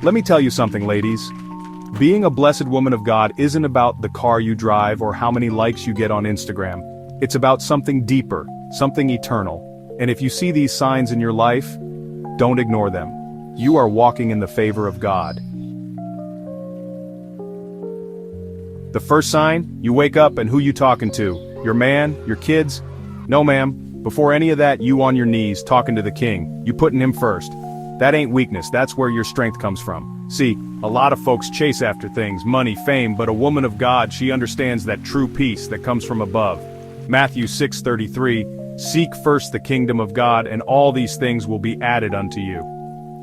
Let me tell you something, ladies. Being a blessed woman of God isn't about the car you drive or how many likes you get on Instagram. It's about something deeper, something eternal. And if you see these signs in your life, don't ignore them. You are walking in the favor of God. The first sign, you wake up and who you talking to? Your man? Your kids? No ma'am, before any of that you on your knees talking to the king, you putting him first. That ain't weakness, that's where your strength comes from. See, a lot of folks chase after things, money, fame, but a woman of God, she understands that true peace that comes from above. Matthew 6:33, seek first the kingdom of God and all these things will be added unto you.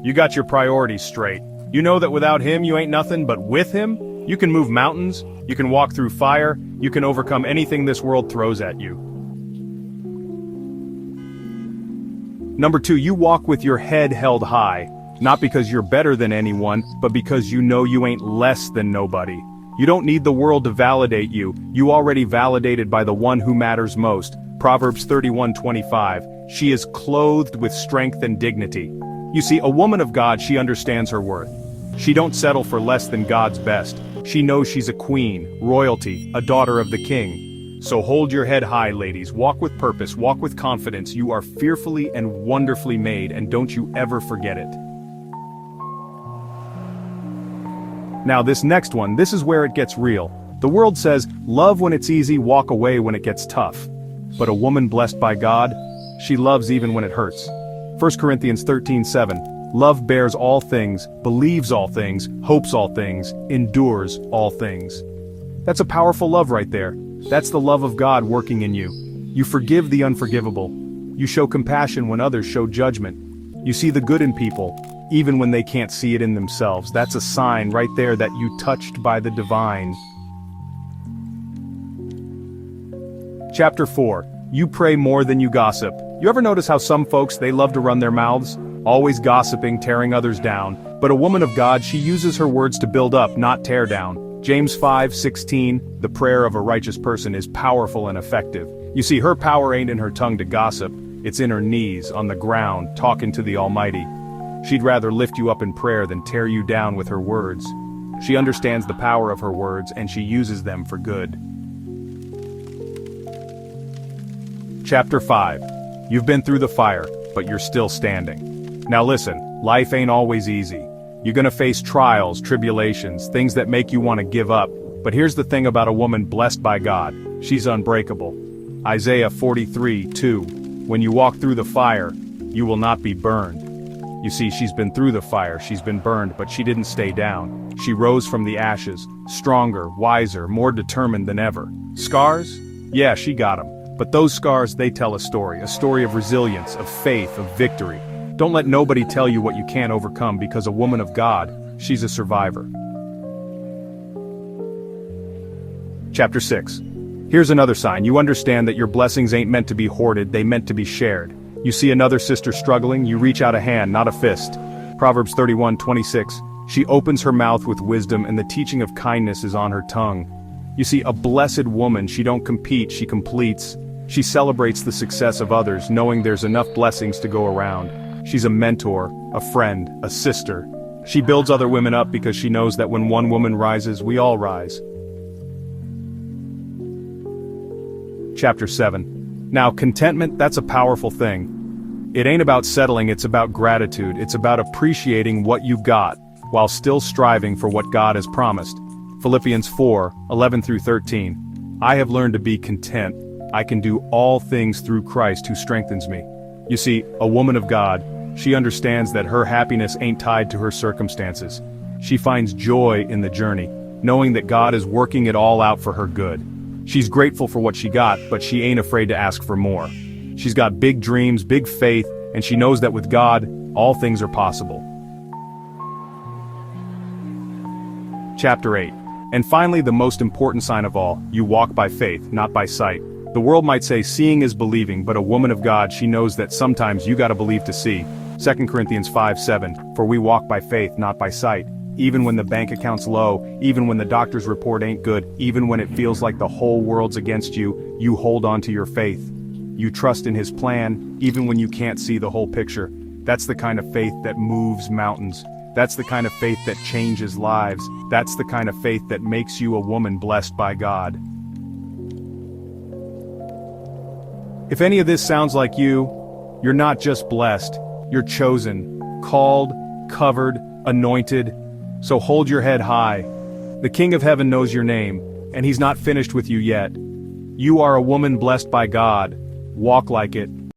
You got your priorities straight. You know that without him you ain't nothing, but with him, you can move mountains, you can walk through fire, you can overcome anything this world throws at you. Number 2, you walk with your head held high, not because you're better than anyone, but because you know you ain't less than nobody. You don't need the world to validate you, you already validated by the one who matters most. Proverbs 31:25, she is clothed with strength and dignity. You see, a woman of God, she understands her worth. She don't settle for less than God's best. She knows she's a queen, royalty, a daughter of the king. So hold your head high, ladies, walk with purpose, walk with confidence, you are fearfully and wonderfully made, and don't you ever forget it. Now this next one, this is where it gets real. The world says, love when it's easy, walk away when it gets tough. But a woman blessed by God, she loves even when it hurts. 1 Corinthians 13:7, love bears all things, believes all things, hopes all things, endures all things. That's a powerful love right there. That's the love of God working in you. You forgive the unforgivable. You show compassion when others show judgment. You see the good in people, even when they can't see it in themselves. That's a sign right there that you touched by the divine. Chapter 4. You pray more than you gossip. You ever notice how some folks, they love to run their mouths? Always gossiping, tearing others down. But a woman of God, she uses her words to build up, not tear down. James 5:16, the prayer of a righteous person is powerful and effective. You see, her power ain't in her tongue to gossip, it's in her knees, on the ground, talking to the Almighty. She'd rather lift you up in prayer than tear you down with her words. She understands the power of her words and she uses them for good. Chapter 5. You've been through the fire, but you're still standing. Now listen, life ain't always easy. You're gonna face trials, tribulations, things that make you want to give up. But here's the thing about a woman blessed by God. She's unbreakable. Isaiah 43:2. When you walk through the fire, you will not be burned. You see, she's been through the fire, she's been burned, but she didn't stay down. She rose from the ashes, stronger, wiser, more determined than ever. Scars? Yeah, she got them. But those scars, they tell a story of resilience, of faith, of victory. Don't let nobody tell you what you can't overcome, because a woman of God, she's a survivor. Chapter 6. Here's another sign. You understand that your blessings ain't meant to be hoarded, they meant to be shared. You see another sister struggling, you reach out a hand, not a fist. Proverbs 31:26. She opens her mouth with wisdom and the teaching of kindness is on her tongue. You see, a blessed woman, she don't compete, she completes. She celebrates the success of others, knowing there's enough blessings to go around. She's a mentor, a friend, a sister. She builds other women up because she knows that when one woman rises, we all rise. Chapter 7. Now, contentment, that's a powerful thing. It ain't about settling, it's about gratitude. It's about appreciating what you got, while still striving for what God has promised. Philippians 4:11-13. I have learned to be content. I can do all things through Christ who strengthens me. You see, a woman of God, she understands that her happiness ain't tied to her circumstances. She finds joy in the journey, knowing that God is working it all out for her good. She's grateful for what she got, but she ain't afraid to ask for more. She's got big dreams, big faith, and she knows that with God, all things are possible. Chapter 8. And finally, the most important sign of all, you walk by faith, not by sight. The world might say seeing is believing, but a woman of God, she knows that sometimes you gotta believe to see. 2 Corinthians 5:7, for we walk by faith, not by sight. Even when the bank account's low, even when the doctor's report ain't good, even when it feels like the whole world's against you, you hold on to your faith. You trust in His plan, even when you can't see the whole picture. That's the kind of faith that moves mountains. That's the kind of faith that changes lives. That's the kind of faith that makes you a woman blessed by God. If any of this sounds like you, you're not just blessed, you're chosen, called, covered, anointed. So hold your head high. The King of Heaven knows your name, and he's not finished with you yet. You are a woman blessed by God. Walk like it.